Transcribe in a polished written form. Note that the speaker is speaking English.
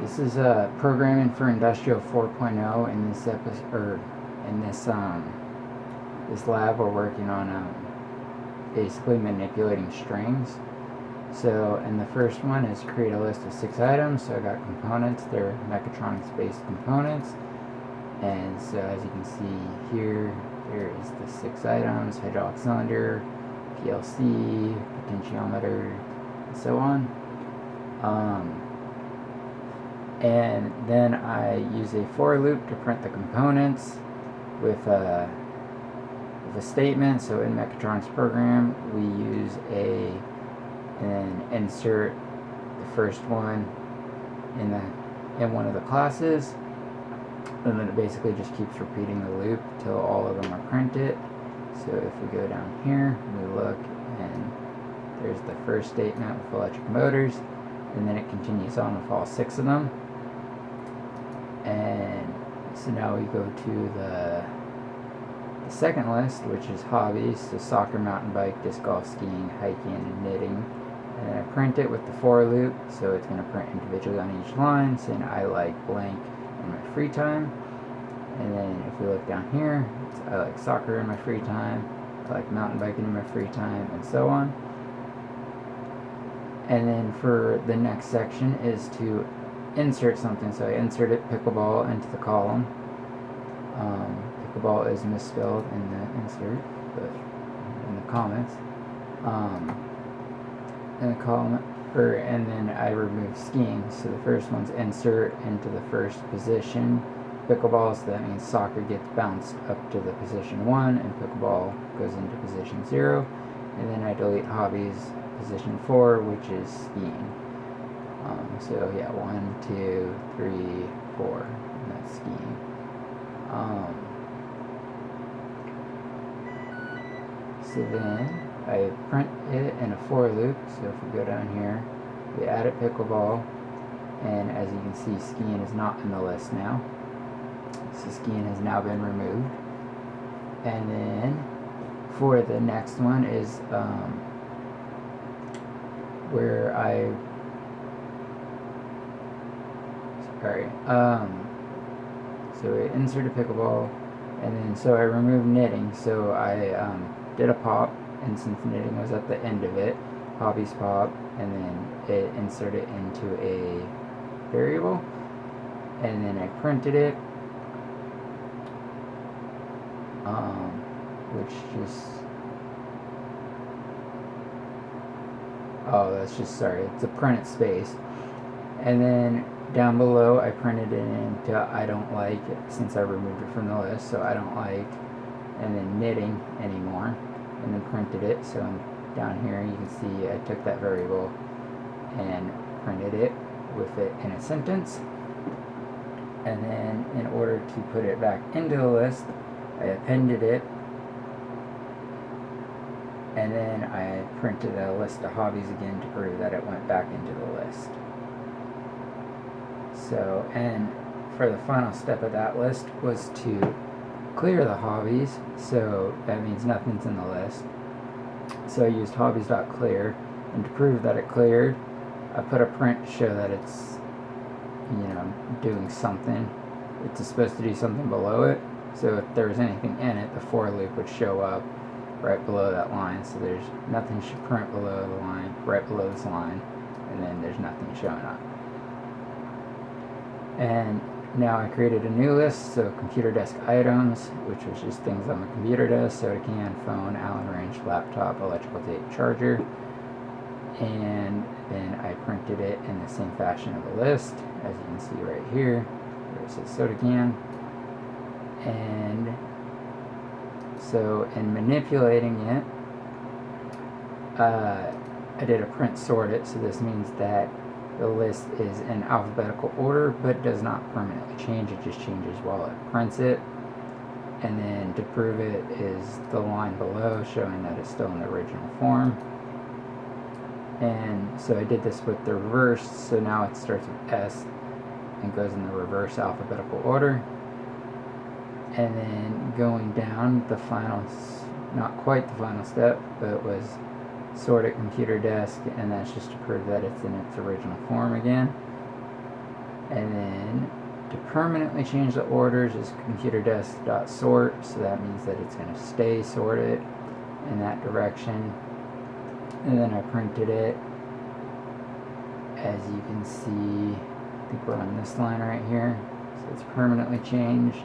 This is programming for Industrial 4.0. In this episode, or in this lab, we're working on basically manipulating strings. So, and the first one is create a list of 6 items. So I got components. They're mechatronics-based components. And so as you can see here, there is the 6 items: hydraulic cylinder, PLC, potentiometer, and so on. And then I use a for loop to print the components with a statement. So in mechatronics program, we use an insert the first one in one of the classes, and then it basically just keeps repeating the loop till all of them are printed. So if we go down here, we look, and there's the first statement with electric motors, and then it continues on with all 6 of them. And so now we go to the second list, which is hobbies, so soccer, mountain bike, disc golf, skiing, hiking, and knitting. And then I print it with the for loop, so it's going to print individually on each line, saying I like blank in my free time. And then if we look down here, I like soccer in my free time, I like mountain biking in my free time, and so on. And then for the next section is to insert something. So I inserted pickleball into the column. Pickleball is misspelled in the insert, but in the comments. In the column, and then I remove skiing. So the first one's insert into the first position. Pickleball, so that means soccer gets bounced up to the position 1, and pickleball goes into position 0. And then I delete hobbies, position 4, which is skiing. So yeah, 1, 2, 3, 4, and that's skiing. So then I print it in a for loop. So if we go down here, we added pickleball, and as you can see, skiing is not in the list now. So skiing has now been removed. And then for the next one is where so I inserted pickleball, and then so I removed knitting. So I did a pop, and since knitting was at the end of it, hobbies pop, and then it inserted into a variable, and then I printed it, which just, it's a printed space. And then down below I printed it into I don't like, since I removed it from the list, so I don't like, and then knitting anymore, and then printed it. So down here you can see I took that variable and printed it with it in a sentence. And then in order to put it back into the list, I appended it, and then I printed a list of hobbies again to prove that it went back into the list. So, and for the final step of that list was to clear the hobbies, so that means nothing's in the list. So I used hobbies.clear, and to prove that it cleared, I put a print to show that it's, doing something. It's supposed to do something below it, so if there was anything in it, the for loop would show up right below that line. So there's nothing should print below the line, right below this line, and then there's nothing showing up. And now I created a new list, so computer desk items, which was just things on the computer desk: soda can, phone, Allen wrench, laptop, electrical tape, charger. And then I printed it in the same fashion of the list, as you can see right here, where it says soda can. And so in manipulating it, I did a print sorted, so this means that the list is in alphabetical order, but does not permanently change. It just changes while it prints it. And then to prove it is the line below, showing that it's still in the original form. And so I did this with the reverse, so now it starts with S and goes in the reverse alphabetical order. And then going down, the final, not quite the final step, but it was sort at computer desk, and that's just to prove that it's in its original form again. And then to permanently change the orders is computerdesk.sort, so that means that it's going to stay sorted in that direction. And then I printed it. As you can see, I think we're on this line right here, so it's permanently changed.